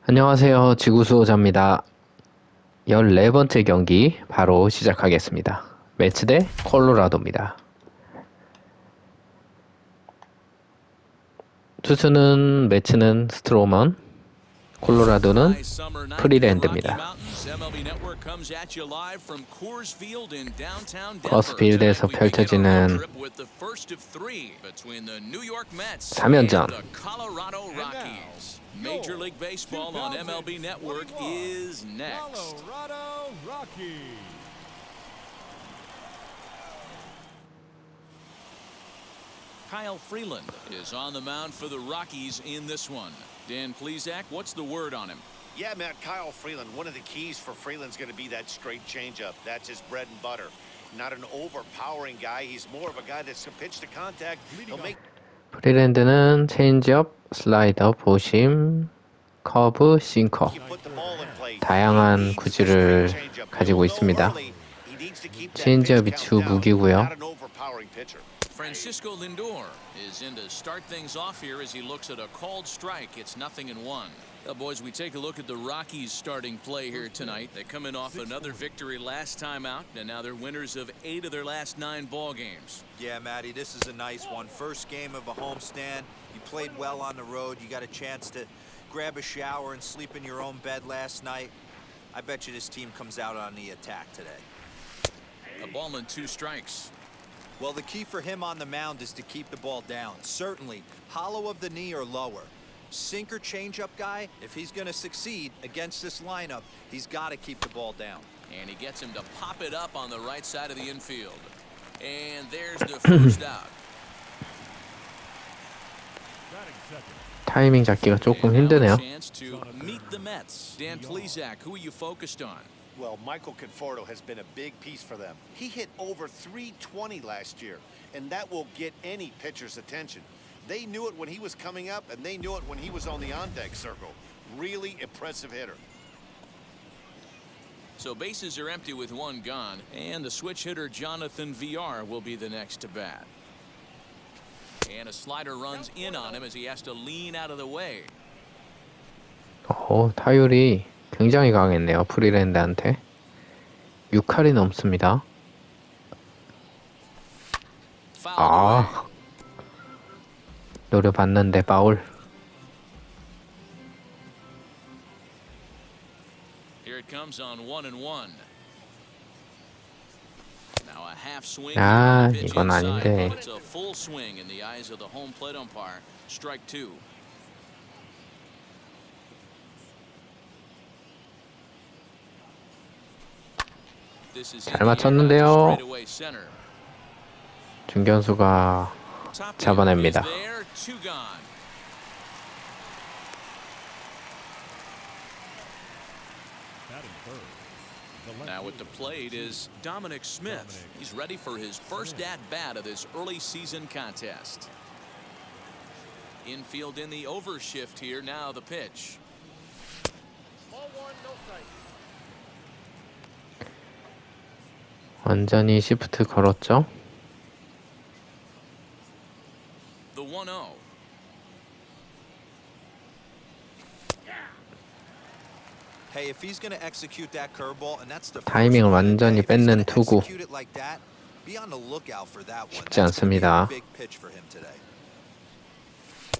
안녕하세요. 지구수호자입니다. 14번째 경기 바로 시작하겠습니다. 매츠 대 콜로라도입니다. 투수는 매츠는 스트로먼, 콜로라도는 프리랜드입니다. 커스필드에서 펼쳐지는 3연전. Major League Baseball on MLB Network is next. Kyle Freeland is on the mound for the Rockies in this one. Dan Plesac, what's the word on him? Yeah, Matt, Kyle Freeland, one of the keys for Freeland's going to be that straight changeup. That's his bread and butter. Not an overpowering guy. He's more of a guy that's going to pitch to contact. He'll make 프리랜드는 체인지업, 슬라이더, 보심, 커브, 싱커 다양한 구질을 가지고 있습니다. 체인지업이 주 무기고요. Francisco Lindor is in to start things off here as he looks at a called strike. It's 0-1. Well, boys, we take a look at the Rockies starting play here tonight. They come in off another victory last time out, and now they're winners of 8 of their last 9 ball games. Yeah, Matty, this is a nice one. First game of a homestand. You played well on the road. You got a chance to grab a shower and sleep in your own bed last night. I bet you this team comes out on the attack today. A ball and 2 strikes. Well, the key for him on the mound is to keep the ball down. Certainly, hollow of the knee or lower. Sinker changeup guy, if he's going to succeed against this lineup, he's got to keep the ball down. And he gets him to pop it up on the right side of the infield. And there's the first out. 타이밍 잡기가 조금 힘드네요. Dan Plesac, who are you focused on? Well, Michael Conforto has been a big piece for them. He hit over 320 last year, and that will get any pitcher's attention. They knew it when he was coming up, and they knew it when he was on the on-deck circle. Really impressive hitter. So bases are empty with 1 gone, and the switch hitter Jonathan VR will be the next to bat. And a slider runs in on him as he has to lean out of the way. 타율이 굉장히 강했네요. 프리랜드한테 6할이 넘습니다. 노려봤는데 파울. Here it comes on 1-1. Now a half swing. 이건 아닌데. It's a full swing in the eyes of the home plate umpire. Strike 2. 잘 맞췄는데요. 중견수가 잡아냅니다. Now at the plate is Dominic Smith. He's ready for his first at-bat of this early season contest. Infield in the overshift here. Now the pitch. 완전히 시프트 걸었죠. The 1-0. Hey, if he's going to execute that curveball, and that's the 타이밍을 완전히 뺏는 투구. be on the lookout for that one. 쉽지 않습니다. Big pitch for him today.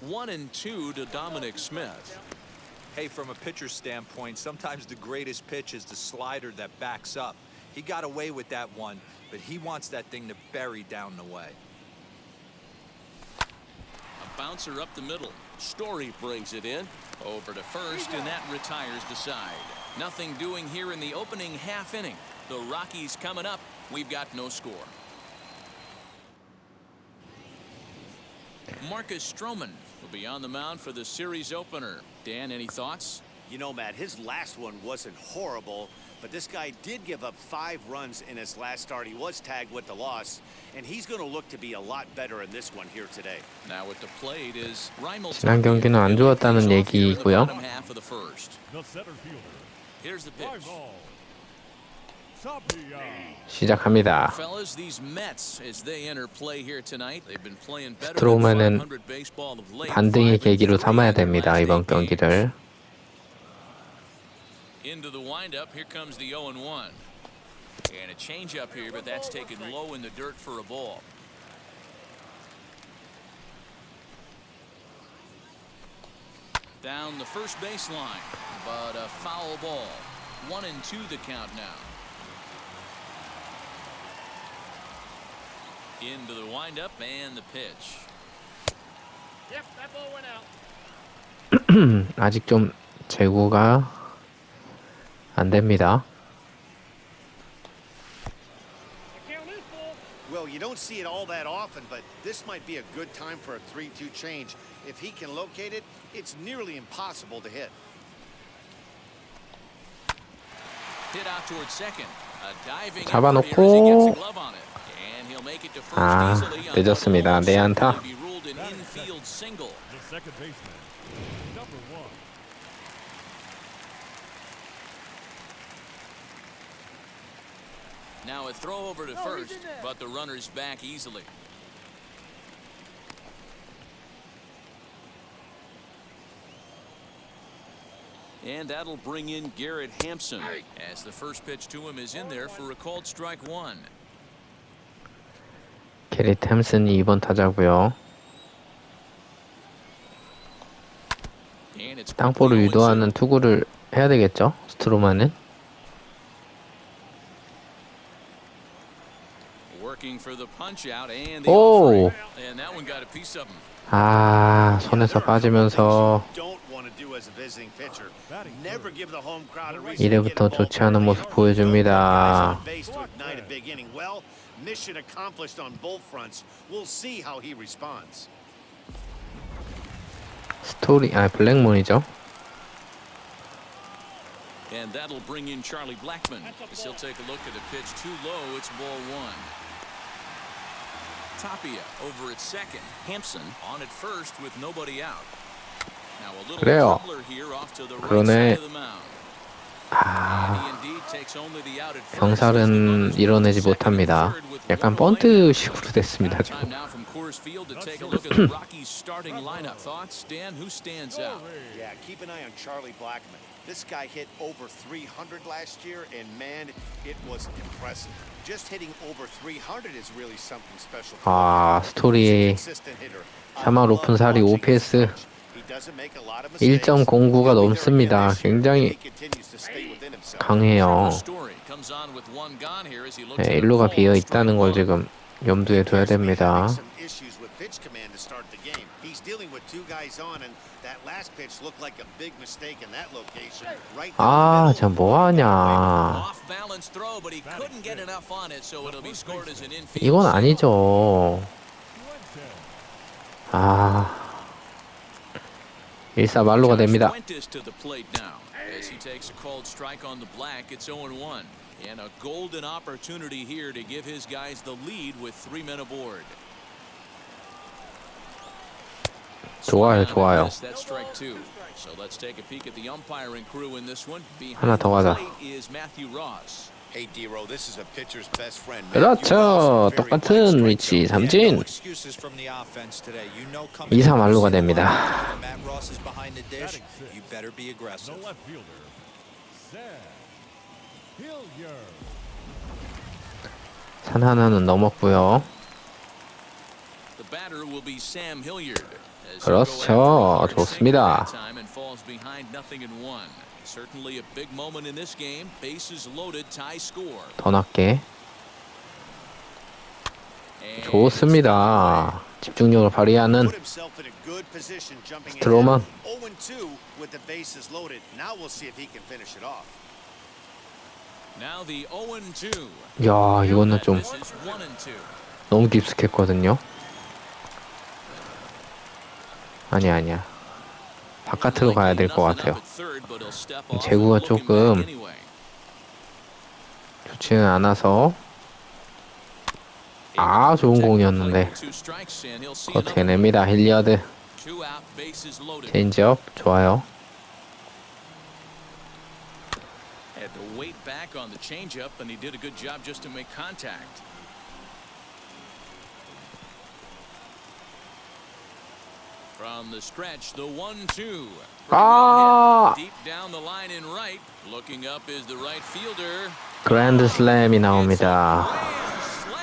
1-2 to Dominic Smith. Hey, from a pitcher's standpoint, sometimes the greatest pitch is the slider that backs up. He got away with that one, but he wants that thing to bury down the way. A bouncer up the middle. Story brings it in over to first, and that retires the side. Nothing doing here in the opening half inning. The Rockies coming up. We've got no score. Marcus Stroman will be on the mound for the series opener. Dan, any thoughts? You know, Matt, his last one wasn't horrible, but this guy did give up 5 runs in his last start. He was tagged with the loss, and he's going to look to be a lot better in this one here today. Now at the plate is 지난 경기는 안 좋았다는 얘기고요. Here's the pitch. 시작합니다. 스트로맨은 반등의 계기로 삼아야 됩니다. 이번 경기를. Into the windup, here comes the 0-1. And a changeup here, but that's taken low in the dirt for a ball. Down the first baseline, but a foul ball. 1-2 the count now. Into the windup and the pitch. Yep, that ball went out. 아직 좀 제구가 안 됩니다. The count is full. Well, you don't see it all that often, but this might be a good time for a 3-2 change. If he can locate it, it's nearly impossible to hit. Hit out towards second. A diving 잡아놓고. effort here as he gets a glove on it. And he'll make it to first 아, easily. 늦었습니다. 네 안타. He'll be ruled an infield single. The second baseman, number 1. Now a throw over to first, but the runner's back easily. And that'll bring in Garrett Hampson as the first pitch to him is in there for a called strike 1. 게리 템슨이 2번 타자고요. And it's 땅볼을 quickly 0-2. 유도하는 투구를 해야 되겠죠? 스트로만은. Working for the punch out and the 오! offering. And that one got a piece of him. 아, 손에서 빠지면서 Don't want to do as a visiting pitcher. Never give the home crowd a reason to get 이래부터 involved. 좋지 않은 모습 보여줍니다. Base to ignite a big inning. Well, mission accomplished on both fronts. We'll see how he responds. 스토리, 블랙몬이죠. And that'll bring in Charlie Blackmon. As he'll take a look at the pitch too low. It's ball 1. Tapia over at second. Hampson on at first with nobody out. Now a little 그래요. dribbler here off to the right 그러네. side of the mound. 아, He indeed takes only the out at first. 병살은 이뤄내지 못합니다. 약간 번트식으로 됐습니다, Time 지금. now from Coors Field to take a look at the Rockies starting lineup. Thoughts, Dan? Who stands out? Yeah, keep an eye on Charlie Blackmon. This guy hit over 300 last year, and man, it was impressive. Just hitting over 300 is really something special. 아, 스토리 3할 오픈 살이 OPS 1.09가 넘습니다. 굉장히 강해요. 네, 일루가 비어 있다는 걸 지금 염두에 둬야 됩니다. 아, 참 뭐하냐. 이건 아니죠. 아, 일사말로가 됩니다. And a golden opportunity here to give his guys the lead with 3 men aboard. 좋아요, 좋아요. That's strike 2. So let's take a peek at the umpiring crew in this one. 하나 더 가자. Is Matthew Ross. Hey, D-Row, this is a pitcher's best friend. 그렇죠. 똑같은 위치 삼진. 2-3말로가 됩니다. The left fielder, Sam Hilliard. 산 하나는 넘었고요. The batter will be Sam Hilliard. 그렇죠. 좋습니다. Certainly a big moment in this game. Bases loaded, tie score. 더 낮게. 좋습니다. 집중력을 발휘하는 스트로만. Now the 0-2. 야, 이거는 좀 This is 1-2. 너무 깊숙했거든요. 아니야. 바깥으로 가야 될 것 같아요. 제구가 조금 좋지는 않아서. 아, 좋은 공이었는데 어떻게 냅니다. 힐리어드. 체인지업 좋아요. Had to wait back on the changeup, and he did a good job just to make contact. From the stretch, the 1-2. 아, Deep down the line in right. Looking up is the right fielder. 그랜드 슬램이 나옵니다. Grand slam.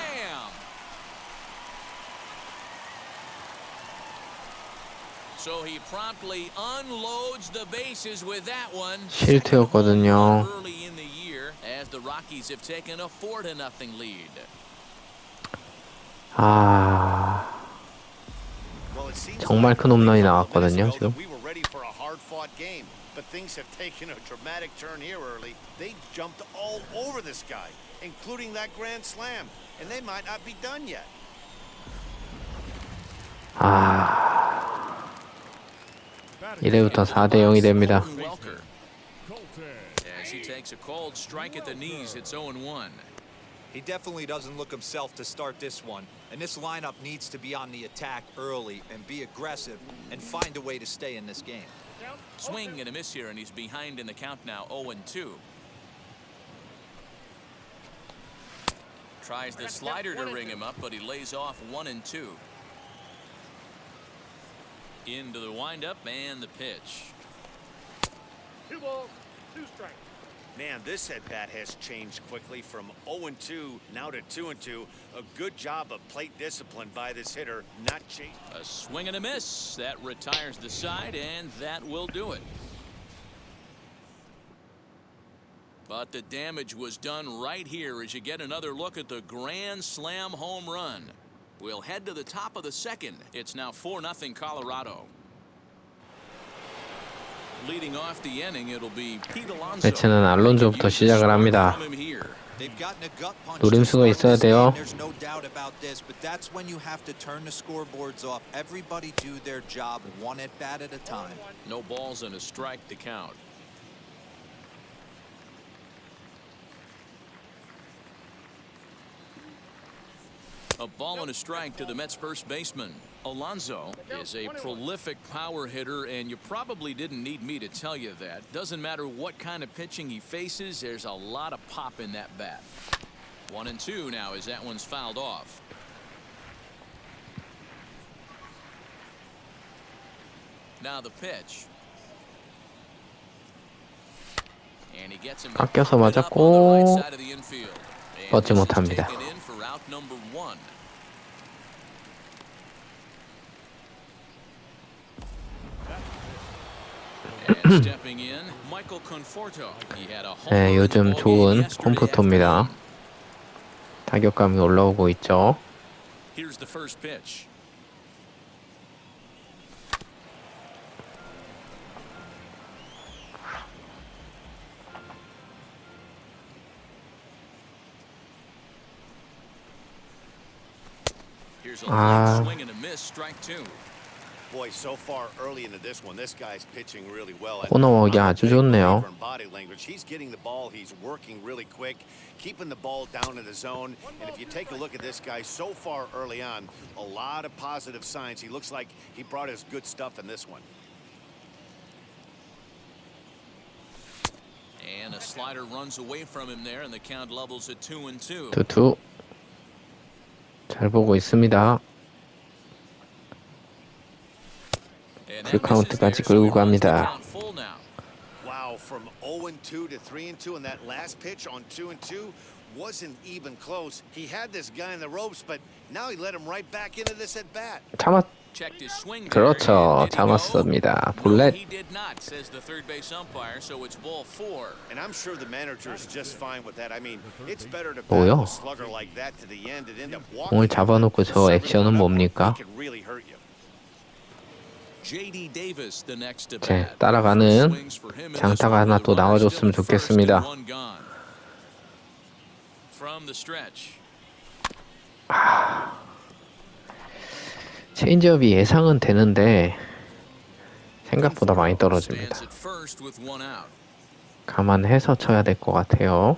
So he promptly unloads the bases with that one. 실투였거든요. Early in the year, as the Rockies have taken a 4-0 lead. 정말 큰 홈런이 나왔거든요, 지금. But things have taken a dramatic turn here early. They jumped all over this guy, including that grand slam, and they might not be done yet. 이래부터 4대0이 됩니다. As he takes a cold strike at the knees, it's 0-1. He definitely doesn't look himself to start this one, and this lineup needs to be on the attack early and be aggressive and find a way to stay in this game. Swing and a miss here, and he's behind in the count now, 0-2. Tries the slider to ring him up, but he lays off 1-2. Into the windup and the pitch. 2 balls, 2 strikes. Man, this at-bat has changed quickly from 0-2 now to 2-2. A good job of plate discipline by this hitter, not chasing. A swing and a miss. That retires the side, and that will do it. But the damage was done right here as you get another look at the grand slam home run. We'll head to the top of the second. It's now 4-0 Colorado. Leading off the inning, it'll be Pete Alonso. 매치는 알론조부터 시작을 합니다. 노림수가 있어야 돼요. There's no doubt about this, but that's when you have to turn the scoreboards off. Everybody do their job one at bat at a time. No balls and a strike to count. A ball and a strike to the Mets first baseman. Alonso is a prolific power hitter, and you probably didn't need me to tell you that. Doesn't matter what kind of pitching he faces, there's a lot of pop in that bat. 1-2 now as that one's fouled off. Now the pitch. And he gets him 깎여서 up 맞았고 on the right side of the infield. 뻗지 못합니다. Out number 1. And stepping in, Michael Conforto. He had a home 네, run 요즘 ball 좋은 game yesterday 컴포터입니다. afternoon. 타격감이 올라오고 있죠. Here's the first pitch. Here's a light swing and a miss, strike 2. Boy, so far early into this one, this guy's pitching really well. 코너웍이 아주 좋네요. Body language. He's getting the ball. He's working really quick, keeping the ball down in the zone. And if you take a look at this guy so far early on, a lot of positive signs. He looks like he brought his good stuff in this one. And a slider runs away from him there, and the count levels at 2-2. 2-2. 잘 보고 있습니다. 풀카운트까지 끌고 갑니다. Wow, from 0-2 to 3-2, and that last pitch on 2-2 wasn't even close. He had this guy in the ropes, but now he let him right back into this at bat. 참았. 그렇죠, 참았습니다. 볼넷. He did not, says the third base umpire, so it's ball 4. And I'm sure the manager is just fine with that. I mean, it's better to 뭐요? battle a slugger like that to the end and end up 공을 walking. 잡아놓고 저 액션은 뭡니까? It can really hurt you. JD Davis, the next to 제 bat. 따라가는 장타가 하나 또 나와줬으면 좋겠습니다. From the stretch. 체인지업이 예상은 되는데 생각보다 많이 떨어집니다. 감안해서 쳐야 될 것 같아요.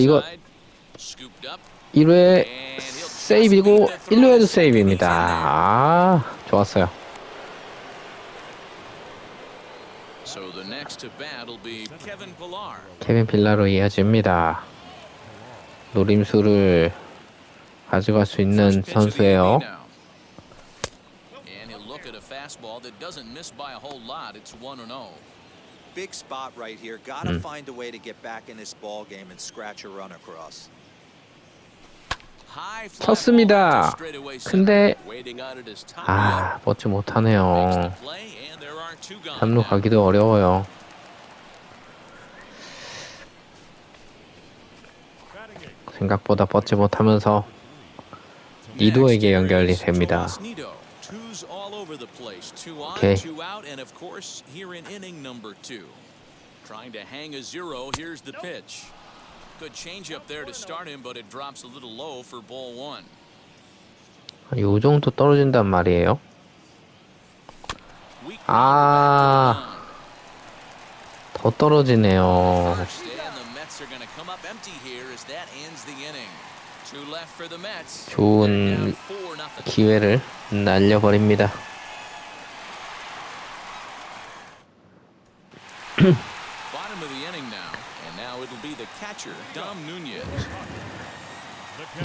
이거 1회 세이브이고 1루에도 세이브입니다. 좋았어요. 케빈 필라로 이어집니다. 노림수를 가져갈 수 있는 선수예요. at a fastball that doesn't miss by a whole lot. It's 1-0. Big spot right here. Gotta find a way to get back in this ball game and scratch a run across. High fly 쳤습니다. ball to straightaway center. 근데 Waiting on it is Tapia. 뻗지 Makes 못하네요. the play, and there are two gone 3루 now. 가기도 어려워요. Batting eight. 생각보다 뻗지 못하면서 니도에게 연결이 됩니다. Two's all over the place. Two on, Okay. two out, and of course, here in inning number 2. Trying to hang a zero. Here's the pitch. Good change up there to start him, but it drops a little low for ball 1. 요 정도 떨어진단 말이에요. 아, 더 떨어지네요. First, and the Mets are going to come up empty here as that ends the inning. Two left for the Mets. 좋은 기회를 날려버립니다. Bottom of the inning now, and now it'll be the catcher, Dom Nunez.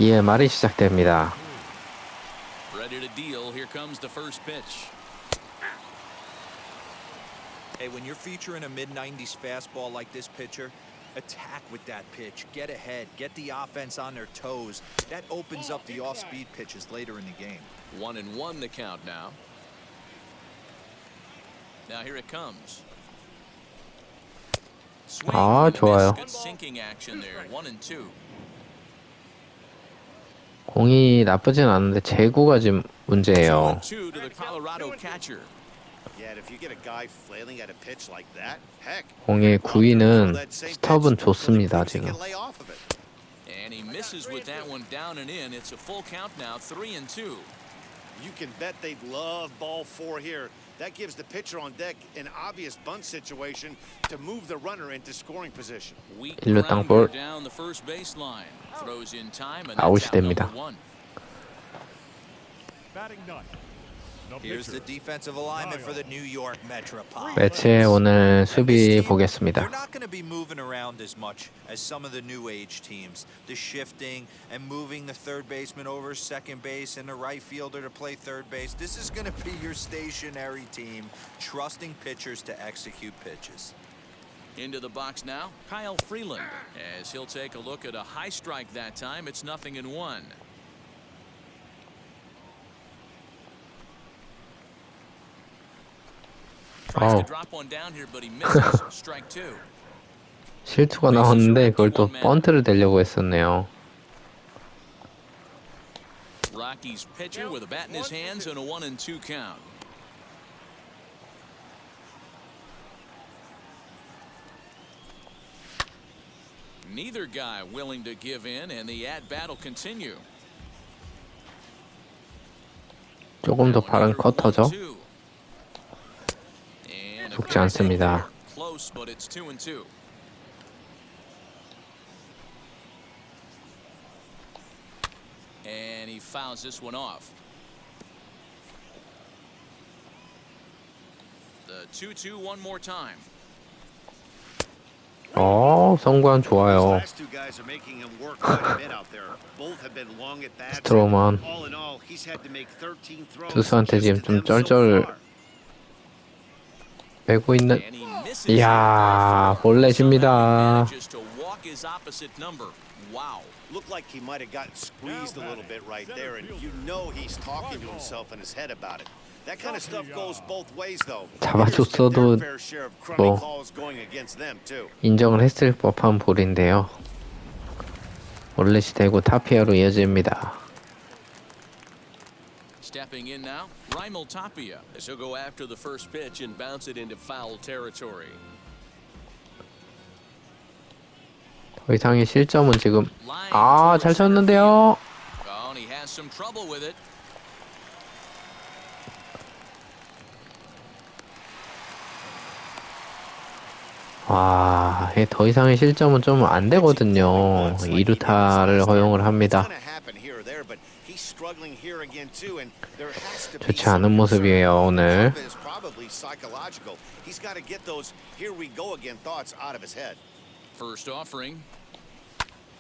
예, 말이 시작됩니다. Ready to deal. Here comes the first pitch. Hey, when you're featuring a mid-90s fastball like this pitcher, attack with that pitch. Get ahead. Get the offense on their toes. That opens up the off-speed pitches later in the game. 1-1 the count now. Now here it comes. Swing 아, and a miss. 좋아요. Good sinking action there. 1-2. 공이 나쁘진 않은데 제구가 지금 문제예요. 2-2 to the Colorado catcher. Yeah, if you get a guy flailing at a pitch like that, heck. 공의 구위는 스톱은 좋습니다, 지금. And he misses with that one down and in. It's a full count now, 3-2. You can bet they'd love ball 4 here. That gives the pitcher on deck an obvious bunt situation to move the runner into scoring position. Weak 일루 grounder 땅볼. down the first baseline. Throws in time and 아웃이 that's out 됩니다. number 1. Batting ninth. The Here's the pitcher. defensive alignment for the New York Metropolitans. 매치의 오늘 And 수비 this team, 보겠습니다. they're not going to be moving around as much as some of the new age teams. The shifting and moving the third baseman over second base and the right fielder to play third base. This is going to be your stationary team, trusting pitchers to execute pitches. Into the box now, Kyle Freeland, as he'll take a look at a high strike that time. It's 0-1. Tries to drop one down here, but he misses. Strike 2. 실투가 나왔는데 그걸 또 번트를 대려고 했었네요. Rockies pitcher with a bat in his hands and a 1-2 count. Neither guy willing to give in, and the at-bat will continue. 조금 더 빠른 커터죠. And a 죽지 good 않습니다. take there. Close, but it's 2-2. And he fouls this one off. The 2-2 one more time. 성관 좋아요. Last two guys are making him work quite a bit out there. Both have been long at bats. 스트로만 All in all, he's had to make 13 throws. 투수한테 지금 just to 좀 them so 쩔쩔 far. 빼고 있는. And he misses 이야, it. 볼넷입니다. Somehow he manages to walk his opposite number. Wow. Looked like he might have gotten squeezed a little bit right there, and you know he's talking to himself in his head about it. That kind of stuff goes both ways, though. 잡아줬어도 Their fair share of crummy 뭐 calls going against them too. 인정을 했을 법한 볼인데요. 볼넷이 되고 타피아로 이어집니다. Stepping in now, Raimel Tapia. This will go after the first pitch and bounce it into foul territory. 더 이상의 실점은 지금 Line 잘 towards center 쳤는데요. field. Oh, and he has some trouble with it. 와, 더 이상의 실점은 좀 안 되거든요. 2루타를 허용을 합니다. 좋지 않은 모습이에요, 오늘. First offering.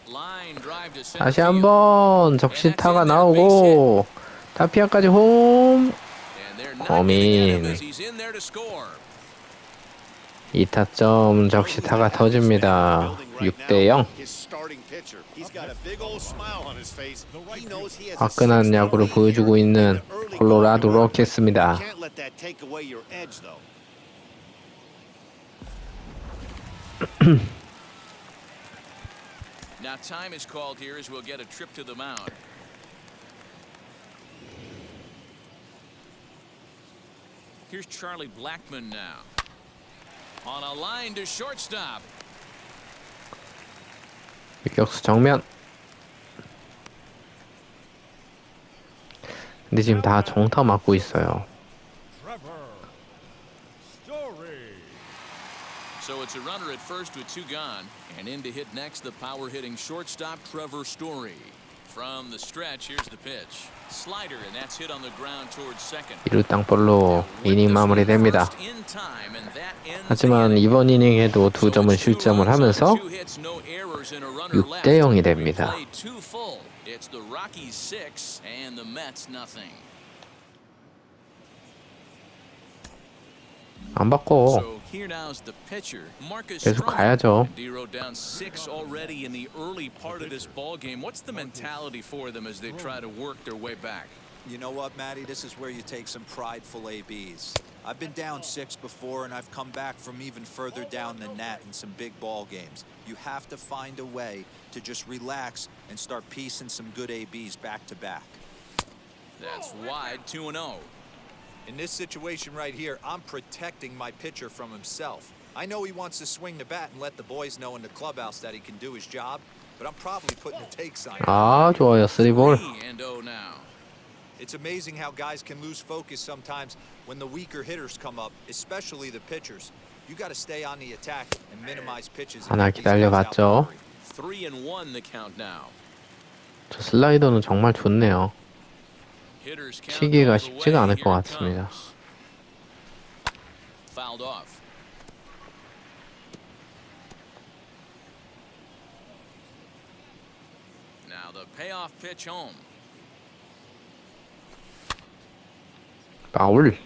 Line drive to center 다시 field. 한번 적시타가 나오고 타피아까지 홈. And there they're not gonna get him 범인. as he's in there to score. 2타점 적시타가 터집니다. 6대 0. His starting pitcher. He's got a big old smile on his face. He knows he has a 화끈한 야구를 보여주고 있는 콜로라도 로켓스입니다. Can't let that take away your edge though. Now time is called here as we'll get a trip to the mound. Here's Charlie Blackmon now. On a line to shortstop. 유격수 정면. 근데 지금 다 정타 맞고 있어요. Trevor Story. So it's a runner at first with 2 gone, and in to hit next the power hitting shortstop Trevor Story. From the stretch, here's the pitch. Slider, and that's hit on the ground towards second. 2루 땅볼로 이닝 마무리됩니다. 하지만 이번 이닝에도 2점을 실점을 하면서 6대 0이 됩니다. It's the Rockies 6 and the Mets nothing. 안 바꿔. So here now's the pitcher. Marcus 계속 Stroman. 가야죠. Dero down 6 already in the early part of this ball game. What's the mentality for them as they try to work their way back? You know what, Matty? This is where you take some prideful ABs. I've been down 6 before, and I've come back from even further down than that in some big ball games. You have to find a way to just relax and start piecing some good ABs back to back. That's wide, 2-0. In this situation right here, I'm protecting my pitcher from himself. I know he wants to swing the bat and let the boys know in the clubhouse that he can do his job, but I'm probably putting a take sign. 아, 좋아요. 3볼. 3-0 now. It's amazing how guys can lose focus sometimes when the weaker hitters come up, especially the pitchers. You got to stay on the attack and minimize pitches. 하나 기다려봤죠. 3-1 the count now. 저 슬라이더는 정말 좋네요. Hitters count 치기가 all the 쉽지가 way. 않을 Here 것 it 같습니다. comes. Fouled off. Now the payoff pitch home. 파울.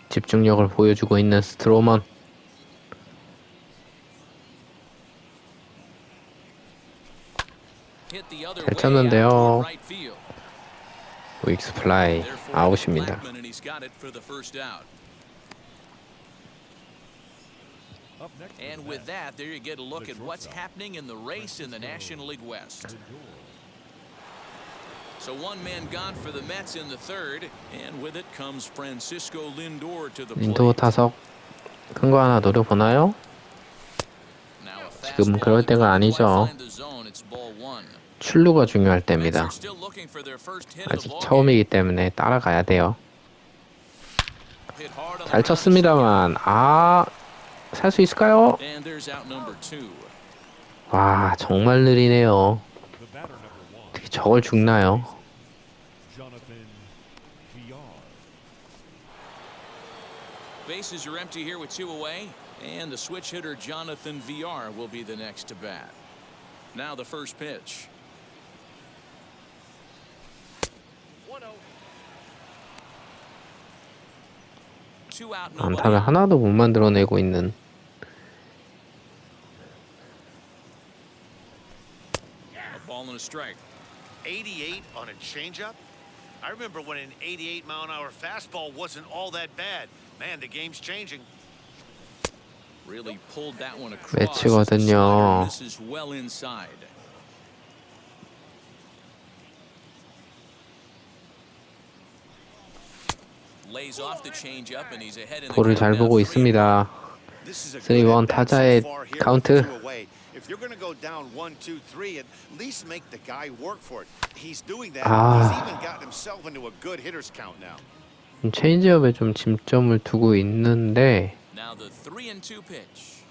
집중력을 보여주고 있는 스트로먼. Hit the other 잘 way 쳤는데요. out toward right field. 우익수 플라이. Therefore, 아웃입니다. Blackmon, and he's got it for the first out. Up next. And with that, there you get a look at what's happening in the race in the National League West. So one man gone for the Mets in the third, and with it comes Francisco Lindor to the 린도 plate. 타석 큰 거 하나 노려보나요? Now a 지금 그럴 fastball 때가 that 아니죠. won't find the zone. It's ball 1. 출루가 중요할 Mets are 때입니다. still looking for their first hit of the 아직 ball 처음이기 때문에 따라가야 돼요. game. Hit hard on the 잘 ground to 쳤습니다만 살 수 있을까요? second. And there's out number 2. 와, 정말 느리네요. The batter number 1. 특히 저걸 죽나요? Jonathan VR. Bases are empty here with 2 away, and the switch hitter Jonathan VR will be the next to bat. Now the first pitch. 1-0. 2 out, nobody 안타를 out. 하나도 못 만들어내고 있는 A ball and a strike. 88 on a changeup? I remember when an 88-mile-an-hour fastball wasn't all that bad. Man, the game's changing. Really pulled that one across. 매치거든요. This is well inside. Lays off the changeup and he's ahead in the 볼을 count 잘 now, 보고 3-1. 있습니다. This is a 3-1 good at-bat 타자의 so far here with 카운트. 2 away. If you're going to go down 1, 2, 3, at least make the guy work for it. He's doing that. He's even gotten himself into a good hitter's count now. 체인지업에 좀 집점을 두고 있는데 Now the 3-2 pitch.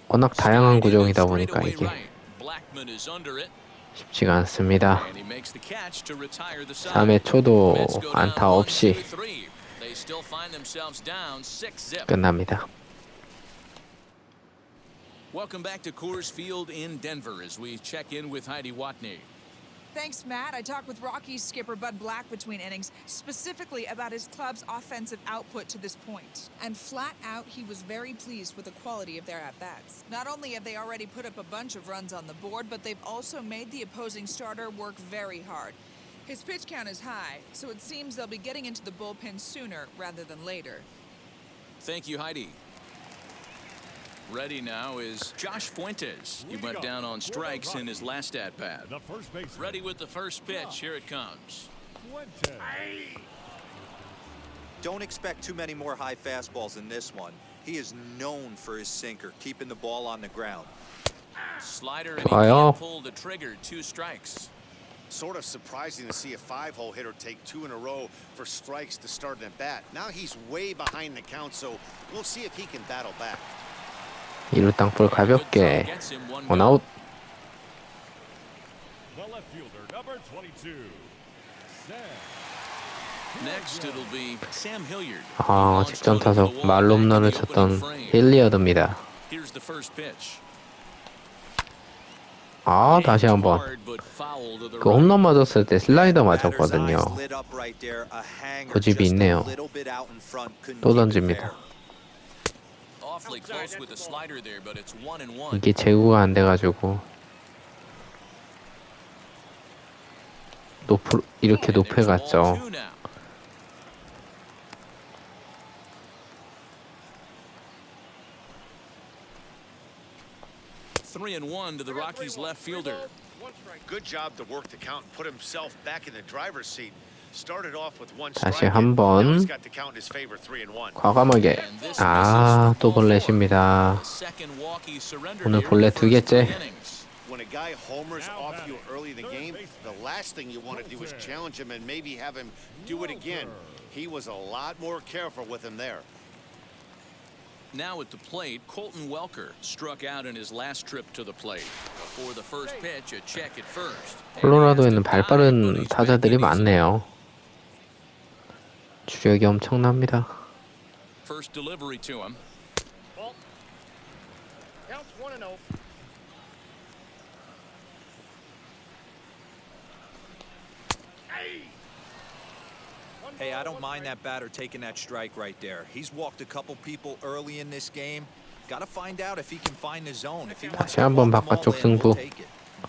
워낙 다양한 Straight into 구종이다 보니까 straightaway 이게 right. Blackmon is under it, 쉽지가 않습니다. and he makes the catch to retire the side. 3회 초도 Mets go down 안타 1, 없이 2, 3. They still find themselves down 6-0. 끝납니다. Welcome back to Coors Field in Denver as we check in with Heidi Watney. Thanks, Matt. I talked with Rockies skipper Bud Black between innings, specifically about his club's offensive output to this point. And flat out, he was very pleased with the quality of their at-bats. Not only have they already put up a bunch of runs on the board, but they've also made the opposing starter work very hard. His pitch count is high, so it seems they'll be getting into the bullpen sooner rather than later. Thank you, Heidi. Ready now is Josh Fuentes. He went down on strikes in his last at-bat. The first baseman. Ready with the first pitch. Here it comes. Fuentes. Don't expect too many more high fastballs in this one. He is known for his sinker, keeping the ball on the ground. Slider, and he 좋아요. can't pull the trigger. 2 strikes. Sort of surprising to see a 5-hole hitter take 2 in a row for strikes to start an at-bat. Now he's way behind the count, so we'll see if he can battle back. 2루 땅볼 가볍게. Gets him 1 원아웃. The left fielder, number 22. Sam. Next, it'll be Sam Hilliard. 아, 직전 타석 말로 홈런을 쳤던 힐리어드입니다. Here's the first pitch. 아, 다시 한번. 그 홈런 맞았을 때 슬라이더 맞았거든요. 고집이 있네요. 또 던집니다. Awfully close with the slider there, but it's 1-1. 이게 제구가 안 돼가지고 이렇게 높게 갔죠. Three and one to the Rockies left fielder. Good job to work the count and put himself back in the driver's seat. Started off with 1 다시 strike. 한번 Now he's got the count in his favor, 3-1. 과감하게. 아, 또 볼넷입니다. 오늘 볼넷 2개째. When a guy homers off you early in the game, the last thing you want to do is challenge him and maybe have him do it again. He was a lot more careful with him there. Now at the plate, Colton Welker struck out in his last trip to the plate. Before the first pitch, a check at first. 콜로라도에는 발빠른 타자들이 많네요. 주력이 엄청납니다. First delivery to him. Counts 1-0. Hey, I don't mind that batter taking that strike right there. He's walked a couple people early in this game. Got to find out if he can find the zone. If he wants 다시 한번 바깥쪽 승부.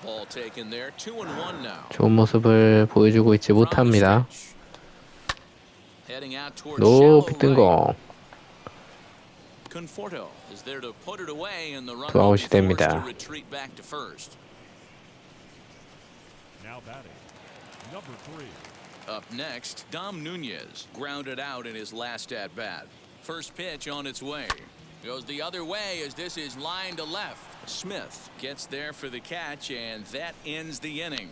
Ball taken there. 2-1 now. 좋은 모습을 보여주고 있지 못합니다. Heading out towards 높이 shallow 뜬 right. 거. Conforto is there to put it away, and the run 두 will be 아웃이 forced to 됩니다. retreat back to first. Now batting, number 3. Up next, Dom Nunez grounded out in his last at-bat. First pitch on its way. Goes the other way as this is line to left. Smith gets there for the catch, and that ends the inning.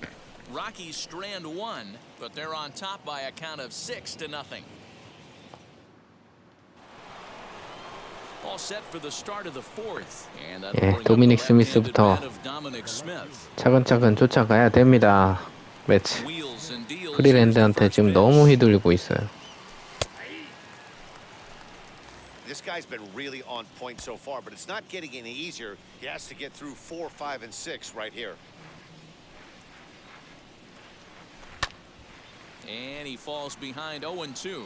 Rockies strand 1, but they're on top by a count of 6-0. All set for the start of the 4th. And that'll 예, bring up 도미닉 the left-handed 스미스부터 bat of Dominic Smith. 차근차근 쫓아가야 됩니다. 매치. Wheels and deals. 프리랜드한테 지금 너무 휘둘리고 있어요. This guy's been really on point so far, but it's not getting any easier. He has to get through 4, 5, and 6 right here. And he falls behind 0-2.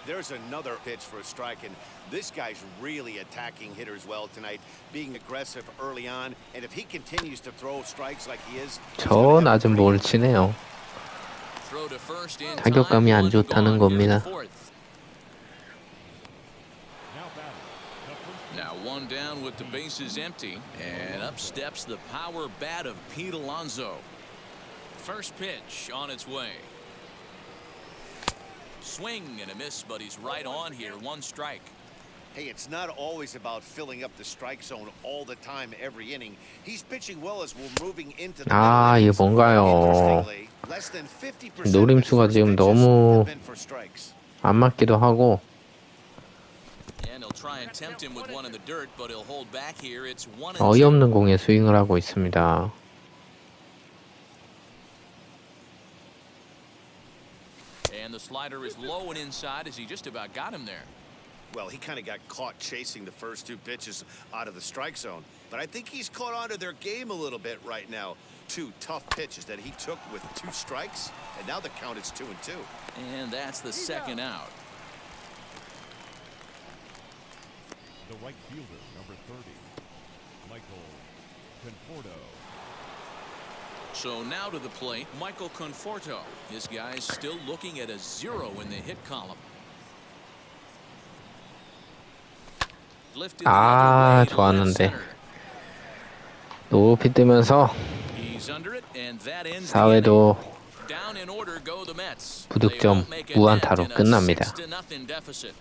There's another pitch for a strike, and this guy's really attacking hitters well tonight, being aggressive early on, and if he continues to throw strikes like he is, 저 낮은 볼을 치네요. Throw to first in 타격감이 time, 안 좋다는 one gone here in 겁니다. the 4th. Now batting, the first. Now one down with the bases empty, and up steps the power bat of Pete Alonso. First pitch on its way. Swing and a miss, but he's right on here. 1 strike. hey, it's not always about filling up the strike zone all the time every inning. He's pitching well as we're moving into the 아, middle 이게 innings. 뭔가요? Interestingly, less than 50% 노림수가 of his 지금 pitches 너무 have been for strikes. 안 맞기도 하고. And he'll try and tempt him with one in the dirt, but he'll hold back here. It's 1-2. 어이없는 공에 스윙을 하고 있습니다. And the slider is low and inside as he just about got him there. Well, he kind of got caught chasing the first 2 pitches out of the strike zone. But I think he's caught on to their game a little bit right now. 2 tough pitches that he took with 2 strikes, and now the count is 2-2. And that's the second out. The right fielder, number 30, Michael Conforto. So now to the plate, Michael Conforto. This guy's still looking at a 0 in the hit column. Lifted the 아, other way to left 좋았는데. center. 높이 뜨면서 He's under it, and that ends the 4회도 inning. Down in order go the Mets. 부득점 They won't make a 무안타로 dent in a 끝납니다. 6-0 deficit.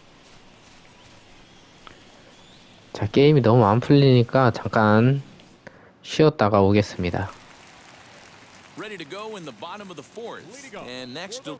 자, 게임이 너무 안 풀리니까 잠깐 쉬었다가 오겠습니다. Ready to go in the bottom of the 4th. And next to